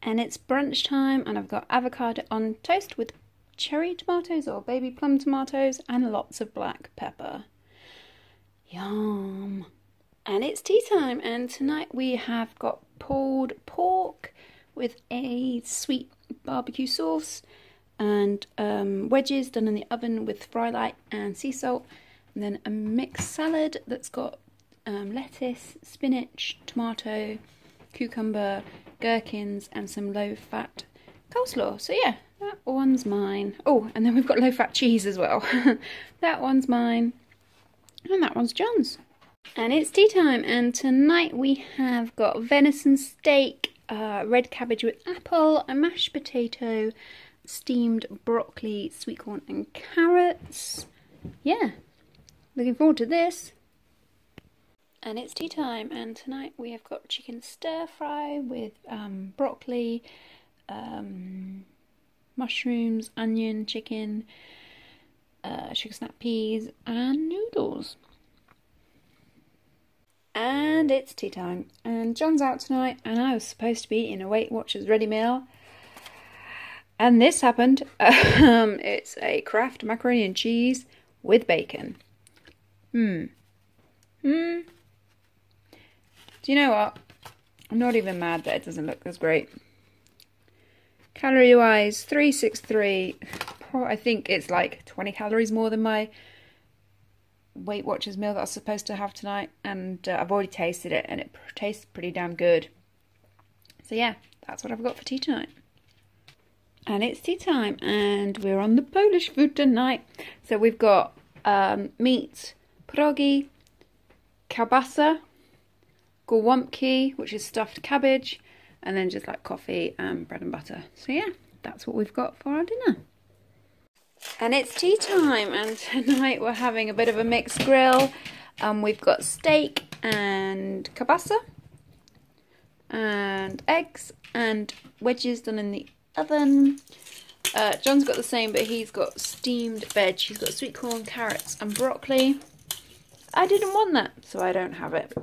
And it's brunch time, and I've got avocado on toast with cherry tomatoes or baby plum tomatoes and lots of black pepper. Yum! And it's tea time, and tonight we have got pulled pork with a sweet barbecue sauce and wedges done in the oven with fry light and sea salt, and then a mixed salad that's got lettuce, spinach, tomato, cucumber, gherkins and some low-fat coleslaw. So yeah, that one's mine. Oh, and then we've got low-fat cheese as well. That one's mine. And that one's John's. And it's tea time, and tonight we have got venison steak, red cabbage with apple, a mashed potato, steamed broccoli, sweet corn and carrots. Yeah, looking forward to this. And it's tea time, and tonight we have got chicken stir fry with broccoli, mushrooms, onion, chicken, sugar snap peas and noodles. And it's tea time, and John's out tonight, and I was supposed to be in a Weight Watchers ready meal, and this happened. It's a Kraft macaroni and cheese with bacon. Do you know what? I'm not even mad that it doesn't look as great. Calorie wise, 363. I think it's like 20 calories more than my Weight Watchers meal that I was supposed to have tonight, and I've already tasted it and it tastes pretty damn good. So yeah, that's what I've got for tea tonight. And it's tea time, and we're on the Polish food tonight. So we've got meat, pierogi, kielbasa, gołąbki, which is stuffed cabbage, and then just like coffee and bread and butter. So yeah, that's what we've got for our dinner. And it's tea time, and tonight we're having a bit of a mixed grill. We've got steak and kielbasa and eggs and wedges done in the oven. John's got the same, but he's got steamed veg. He's got sweet corn, carrots and broccoli. I didn't want that, so I don't have it.